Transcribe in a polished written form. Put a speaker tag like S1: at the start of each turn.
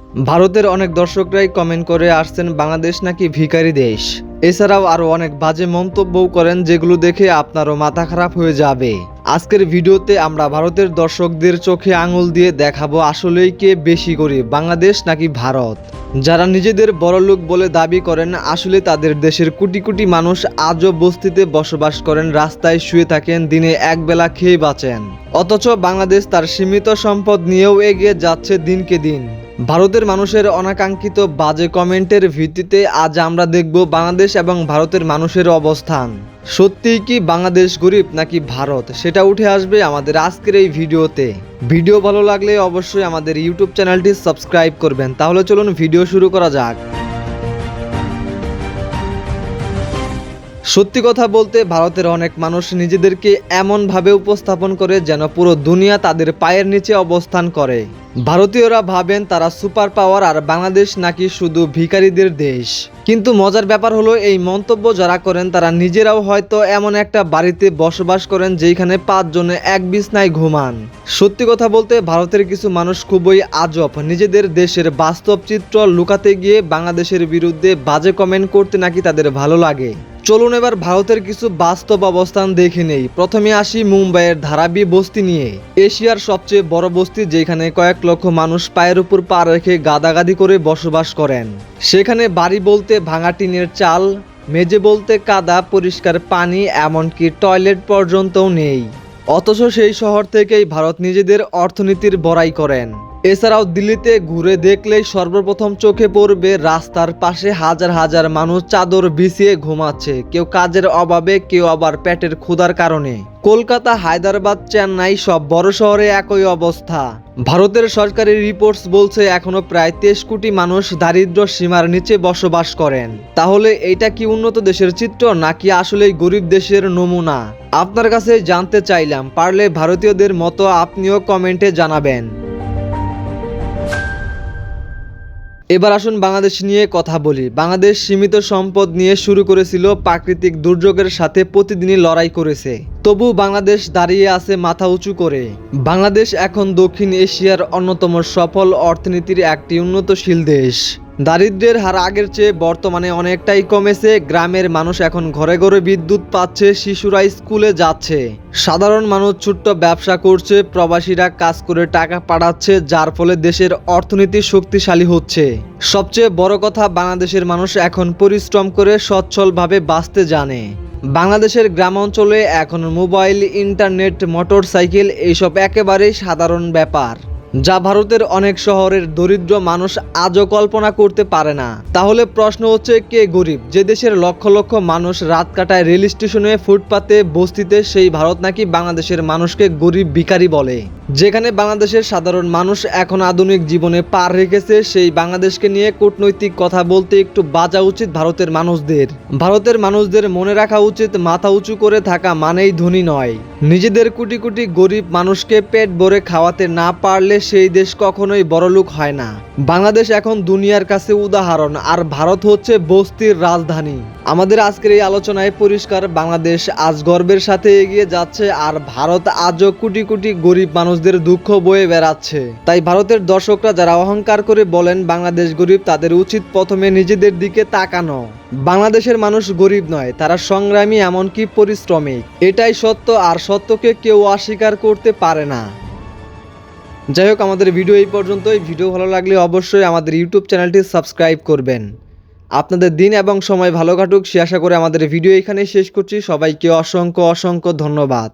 S1: ভারতের অনেক দর্শকরাই কমেন্ট করে আসছেন বাংলাদেশ নাকি ভিখারি দেশ। এছাড়াও আরো অনেক বাজে মন্তব্যও করেন, যেগুলো দেখে আপনারও মাথা খারাপ হয়ে যাবে। আজকের ভিডিওতে আমরা ভারতের দর্শকদের চোখে আঙুল দিয়ে দেখাবো আসলেই কে বেশি গরিব, বাংলাদেশ নাকি ভারত। যারা নিজেদের বড়লোক বলে দাবি করেন, আসলে তাদের দেশের কোটি কোটি মানুষ আজও বস্তিতে বসবাস করেন, রাস্তায় শুয়ে থাকেন, দিনে একবেলা খেয়ে বাঁচেন। অথচ বাংলাদেশ তার সীমিত সম্পদ নিয়েও এগিয়ে যাচ্ছে দিনকে দিন। ভারতের মানুষের অনাকাঙ্ক্ষিত বাজে কমেন্টের ভিত্তিতে আজ আমরা দেখব বাংলাদেশ এবং ভারতের মানুষের অবস্থান। সত্যিই কি বাংলাদেশ গরিব নাকি ভারত, সেটা উঠে আসবে আমাদের আজকের এই ভিডিওতে। ভিডিও ভালো লাগলে অবশ্যই আমাদের ইউটিউব চ্যানেলটি সাবস্ক্রাইব করবেন। তাহলে চলুন ভিডিও শুরু করা যাক। সত্যি কথা বলতে ভারতের অনেক মানুষ নিজেদেরকে এমনভাবে উপস্থাপন করে যেন পুরো দুনিয়া তাদের পায়ের নিচে অবস্থান করে। ভারতীয়রা ভাবেন তারা সুপার পাওয়ার, আর বাংলাদেশ নাকি শুধু ভিখারিদের দেশ। কিন্তু মজার ব্যাপার হলো, এই মন্তব্য যারা করেন তারা নিজেরাও হয়তো এমন একটা বাড়িতে বসবাস করেন যেখানে 5 জনে এক বিছনায় ঘুমান। সত্যি কথা বলতে ভারতের কিছু মানুষ খুবই আজব। নিজেদের দেশের বাস্তব চিত্র লুকাতে গিয়ে বাংলাদেশের বিরুদ্ধে বাজে কমেন্ট করতে নাকি তাদের ভালো লাগে। চলুন এবার ভারতের কিছু বাস্তব অবস্থান দেখে নেই। প্রথমে আসি মুম্বাইয়ের ধারাবি বস্তি নিয়ে। এশিয়ার সবচেয়ে বড় বস্তি, যেখানে কয়েক লক্ষ মানুষ পায়ের উপর পা রেখে গাদাগাদি করে বসবাস করেন। সেখানে বাড়ি বলতে ভাঙা টিনের চাল, মেঝে বলতে কাদা, পরিষ্কার পানি, এমনকি টয়লেট পর্যন্তও নেই। অথচ সেই শহর থেকেই ভারত নিজেদের অর্থনীতির বড়াই করেন। এছাড়াও দিল্লিতে ঘুরে দেখলেই সর্বপ্রথম চোখে পড়বে রাস্তার পাশে হাজার হাজার মানুষ চাদর বিছিয়ে ঘুমাচ্ছে, কেউ কাজের অভাবে, কেউ আবার পেটের ক্ষুধার কারণে। কলকাতা, হায়দ্রাবাদ, চেন্নাই সব বড় শহরে একই অবস্থা। ভারতের সরকারি রিপোর্টস বলছে এখনো প্রায় 23 কোটি মানুষ দারিদ্র্য সীমার নিচে বসবাস করেন। তাহলে এইটা কি উন্নত দেশের চিত্র নাকি আসলেই গরিব দেশের নমুনা? আপনার কাছে জানতে চাইলাম, পারলে ভারতীয়দের মতো আপনিও কমেন্টে জানাবেন। এবার আসুন বাংলাদেশ নিয়ে কথা বলি। বাংলাদেশ সীমিত সম্পদ নিয়ে শুরু করেছিল, প্রাকৃতিক দুর্যোগের সাথে প্রতিদিনই লড়াই করেছে। তবু বাংলাদেশ দাঁড়িয়ে আছে মাথা উঁচু করে। বাংলাদেশ এখন দক্ষিণ এশিয়ার অন্যতম সফল অর্থনীতির একটি উন্নতশীল দেশ। দারিদ্র্যের হার আগের চেয়ে বর্তমানে অনেকটাই কমেছে। গ্রামের মানুষ এখন ঘরে ঘরে বিদ্যুৎ পাচ্ছে, শিশুরা স্কুলে যাচ্ছে, সাধারণ মানুষ ছোট্ট ব্যবসা করছে, প্রবাসীরা কাজ করে টাকা পাঠাচ্ছে, যার ফলে দেশের অর্থনীতি শক্তিশালী হচ্ছে। সবচেয়ে বড় কথা, বাংলাদেশের মানুষ এখন পরিশ্রম করে সচ্ছলভাবে বাঁচতে জানে। বাংলাদেশের গ্রাম অঞ্চলে এখন মোবাইল, ইন্টারনেট, মোটরসাইকেল এইসব একেবারেই সাধারণ ব্যাপার, যা ভারতের অনেক শহরের দরিদ্র মানুষ আজও কল্পনা করতে পারে না। তাহলে প্রশ্ন হচ্ছে, কে গরিব? যে দেশের লক্ষ লক্ষ মানুষ রাত কাটায় রেল স্টেশনে, ফুটপাতে, বস্তিতে, সেই ভারত নাকি বাংলাদেশের মানুষকে গরিব ভিখারি বলে? যেখানে বাংলাদেশের সাধারণ মানুষ এখন আধুনিক জীবনে পার রেখেছে, সেই বাংলাদেশকে নিয়ে কূটনৈতিক কথা বলতে একটু বাঁচা উচিত ভারতের মানুষদের। ভারতের মানুষদের মনে রাখা উচিত, মাথা উঁচু করে থাকা মানেই ধনী নয়। নিজেদের কোটি কোটি গরিব মানুষকে পেট ভরে খাওয়াতে না পারলে সেই দেশ কখনোই বড়লোক হয় না। বাংলাদেশ এখন দুনিয়ার কাছে উদাহরণ, আর ভারত হচ্ছে বস্তির রাজধানী। আমাদের আজকের এই আলোচনায় পরিষ্কার, বাংলাদেশ আজ গর্বের সাথে এগিয়ে যাচ্ছে, আর ভারত আজও কোটি কোটি গরিব মানুষদের দুঃখ বয়ে বেড়াচ্ছে। তাই ভারতের দর্শকরা যারা অহংকার করে বলেন বাংলাদেশ গরিব, তাদের উচিত প্রথমে নিজেদের দিকে তাকানো। বাংলাদেশের মানুষ গরিব নয়, তারা সংগ্রামী, এমনকি পরিশ্রমিক। এটাই সত্য, আর সত্যকে কেউ অস্বীকার করতে পারে না। যাই হোক, আমাদের ভিডিও এই পর্যন্তই। ভিডিও ভালো লাগলে অবশ্যই আমাদের ইউটিউব চ্যানেলটি সাবস্ক্রাইব করবেন। আপনাদের দিন এবং সময় ভালো কাটুক সে আশা করে আমাদের ভিডিও এখানেই শেষ করছি। সবাইকে অসংখ্য অসংখ্য ধন্যবাদ।